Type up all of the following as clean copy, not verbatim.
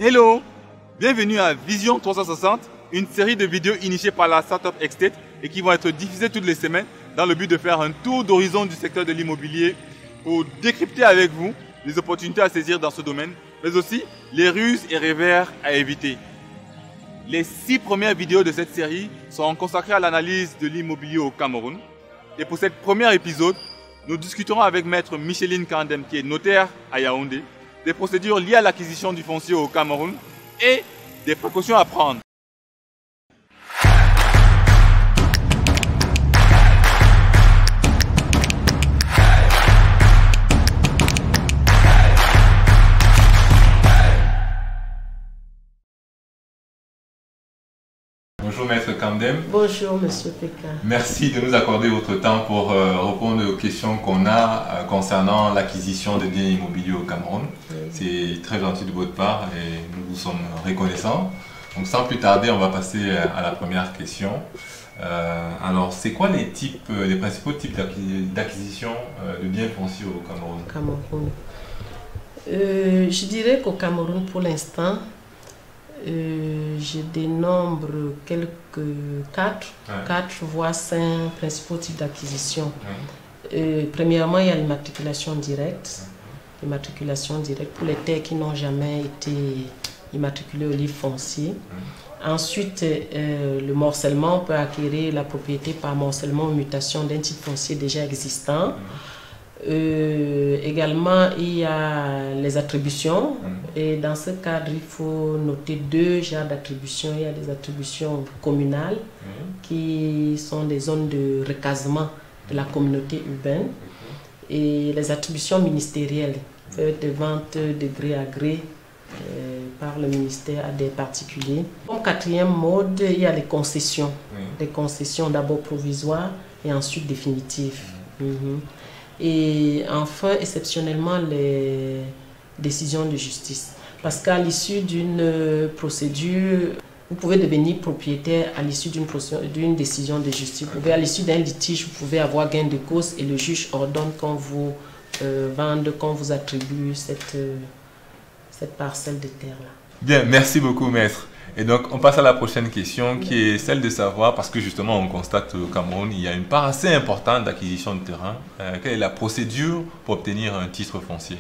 Hello! Bienvenue à Vision 360, une série de vidéos initiée par la startup Xstate et qui vont être diffusées toutes les semaines dans le but de faire un tour d'horizon du secteur de l'immobilier pour décrypter avec vous les opportunités à saisir dans ce domaine, mais aussi les ruses et revers à éviter. Les 6 premières vidéos de cette série seront consacrées à l'analyse de l'immobilier au Cameroun. Et pour cette première épisode, nous discuterons avec Maître Micheline Kandem, qui est notaire à Yaoundé, des procédures liées à l'acquisition du foncier au Cameroun et des précautions à prendre. Bonjour Maître Kandem. Bonjour Monsieur Pékin. Merci de nous accorder votre temps pour répondre aux questions qu'on a concernant l'acquisition de biens immobiliers au Cameroun. Oui. C'est très gentil de votre part et nous vous sommes reconnaissants. Donc sans plus tarder, on va passer à la première question. Alors, c'est quoi les principaux types d'acquisition de biens fonciers au Cameroun? Je dirais qu'au Cameroun, pour l'instant, je dénombre quatre voire 5 principaux types d'acquisition. Premièrement, il y a l'immatriculation directe. L'immatriculation directe pour les terres qui n'ont jamais été immatriculées au livre foncier. Ensuite, le morcellement, on peut acquérir la propriété par morcellement ou mutation d'un titre foncier déjà existant. Également, il y a les attributions et dans ce cadre, il faut noter 2 genres d'attributions. Il y a des attributions communales qui sont des zones de recasement de la communauté urbaine et les attributions ministérielles, de vente de gré à gré par le ministère à des particuliers. Comme 4e mode, il y a les concessions. Les concessions d'abord provisoires et ensuite définitives. Et enfin, exceptionnellement, les décisions de justice. Parce qu'à l'issue d'une procédure, vous pouvez devenir propriétaire à l'issue d'une décision de justice. À l'issue d'un litige, vous pouvez avoir gain de cause et le juge ordonne qu'on vous vende, qu'on vous attribue cette parcelle de terre-là. Bien, merci beaucoup, maître. Et donc, on passe à la prochaine question qui est celle de savoir, parce que justement, on constate au Cameroun, il y a une part assez importante d'acquisition de terrain. Quelle est la procédure pour obtenir un titre foncier?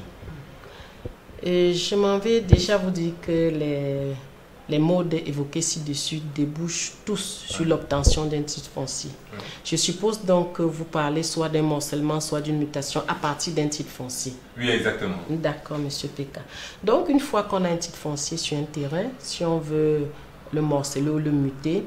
Je m'en vais déjà vous dire que les modes évoqués ci-dessus débouchent tous sur l'obtention d'un titre foncier. Je suppose donc que vous parlez soit d'un morcellement, soit d'une mutation à partir d'un titre foncier. Oui, exactement. D'accord, Monsieur Pékin. Donc, une fois qu'on a un titre foncier sur un terrain, si on veut le morceler ou le muter,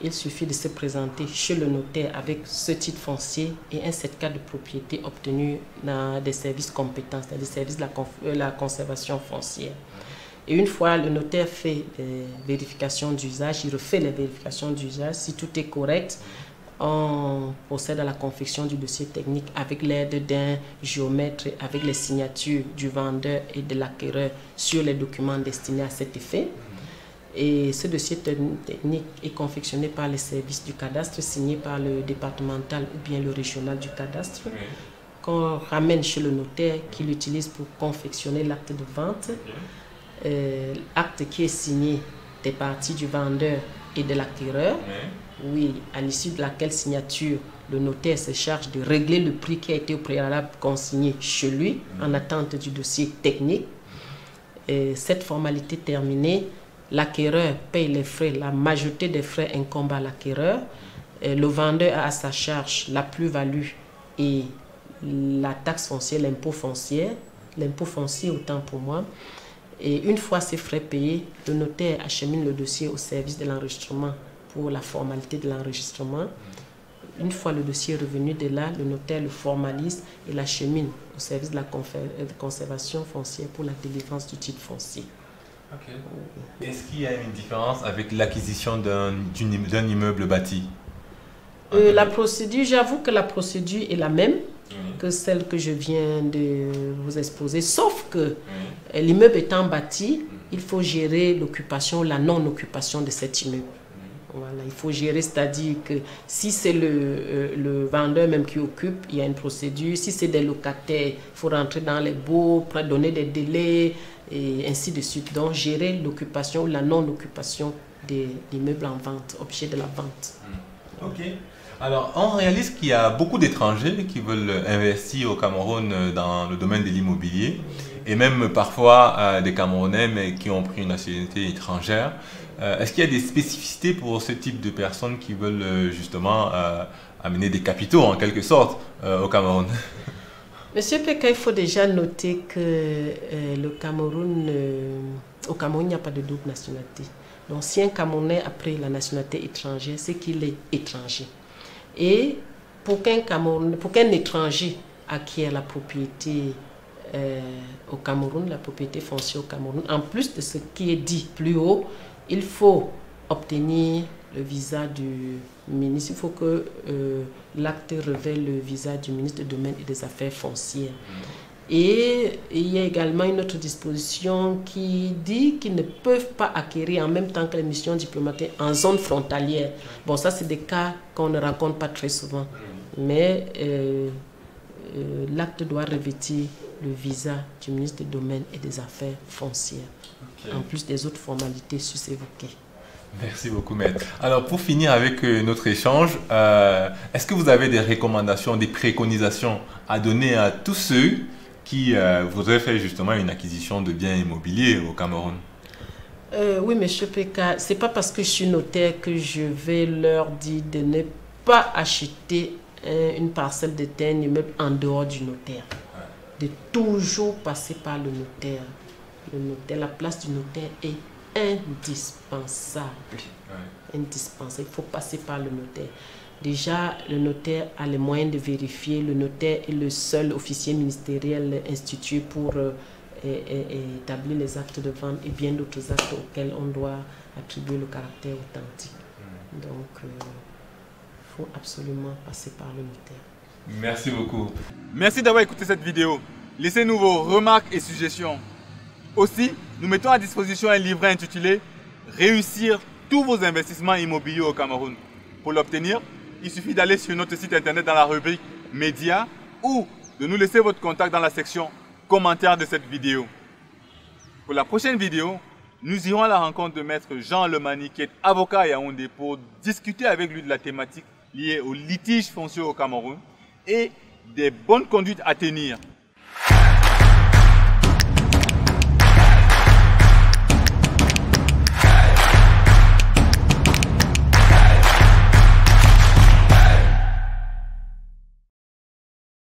il suffit de se présenter chez le notaire avec ce titre foncier et un certificat de propriété obtenu dans des services compétents, c'est-à-dire des services de la conservation foncière. Et une fois le notaire fait des vérifications d'usage, il refait les vérifications d'usage. Si tout est correct, on procède à la confection du dossier technique avec l'aide d'un géomètre, avec les signatures du vendeur et de l'acquéreur sur les documents destinés à cet effet. Et ce dossier technique est confectionné par les services du cadastre, signé par le départemental ou bien le régional du cadastre, qu'on ramène chez le notaire qui l'utilise pour confectionner l'acte de vente. Acte qui est signé des parties du vendeur et de l'acquéreur, oui, à l'issue de laquelle signature, le notaire se charge de régler le prix qui a été au préalable consigné chez lui en attente du dossier technique. Et cette formalité terminée, l'acquéreur paye les frais, la majorité des frais incombe à l'acquéreur. Le vendeur a à sa charge la plus-value et la taxe foncière, l'impôt foncier autant pour moi. Et une fois ces frais payés, le notaire achemine le dossier au service de l'enregistrement pour la formalité de l'enregistrement. Une fois le dossier revenu de là, le notaire le formalise et l'achemine au service de la conservation foncière pour la délivrance du titre foncier. Est-ce qu'il y a une différence avec l'acquisition d'un immeuble bâti? La procédure, j'avoue que la procédure est la même que celle que je viens de vous exposer, sauf que l'immeuble étant bâti, il faut gérer l'occupation, la non-occupation de cet immeuble. Voilà, il faut gérer, c'est-à-dire que si c'est le vendeur même qui occupe, il y a une procédure. Si c'est des locataires, il faut rentrer dans les baux, donner des délais et ainsi de suite. Donc, gérer l'occupation ou la non-occupation des meubles en vente, objets de la vente. Ok. Alors, on réalise qu'il y a beaucoup d'étrangers qui veulent investir au Cameroun dans le domaine de l'immobilier et même parfois des Camerounais mais qui ont pris une nationalité étrangère. Est-ce qu'il y a des spécificités pour ce type de personnes qui veulent justement amener des capitaux en quelque sorte au Cameroun? Monsieur Peka, il faut déjà noter que au Cameroun, il n'y a pas de double nationalité. Donc, si un Camerounais a pris la nationalité étrangère, c'est qu'il est étranger. Et pour qu'un étranger acquiert la propriété au Cameroun, la propriété foncière au Cameroun, en plus de ce qui est dit plus haut, il faut obtenir le visa du ministre. Il faut que l'acte révèle le visa du ministre du Domaine et des Affaires foncières. Et il y a également une autre disposition qui dit qu'ils ne peuvent pas acquérir en même temps que les missions diplomatiques en zone frontalière. Bon, ça, c'est des cas qu'on ne rencontre pas très souvent. Mais l'acte doit revêtir le visa du ministre du Domaine et des Affaires foncières, en plus des autres formalités sus-évoquées. Merci beaucoup, maître. Alors, pour finir avec notre échange, est-ce que vous avez des recommandations, des préconisations à donner à tous ceux qui voudraient faire justement une acquisition de biens immobiliers au Cameroun? Oui, monsieur Peka, ce n'est pas parce que je suis notaire que je vais leur dire de ne pas acheter une parcelle de terre, un immeuble en dehors du notaire. De toujours passer par le notaire. Le notaire, la place du notaire est indispensable. Indispensable. Il faut passer par le notaire. Déjà, le notaire a les moyens de vérifier. Le notaire est le seul officier ministériel institué pour établir les actes de vente et bien d'autres actes auxquels on doit attribuer le caractère authentique. Donc, il faut absolument passer par le notaire. Merci beaucoup. Merci d'avoir écouté cette vidéo. Laissez-nous vos remarques et suggestions. Aussi, nous mettons à disposition un livret intitulé « Réussir tous vos investissements immobiliers au Cameroun ». Pour l'obtenir, il suffit d'aller sur notre site internet dans la rubrique « Médias » ou de nous laisser votre contact dans la section « Commentaires » de cette vidéo. Pour la prochaine vidéo, nous irons à la rencontre de maître Jean Lemani, qui est avocat à Yaoundé, pour discuter avec lui de la thématique liée aux litiges fonciers au Cameroun et des bonnes conduites à tenir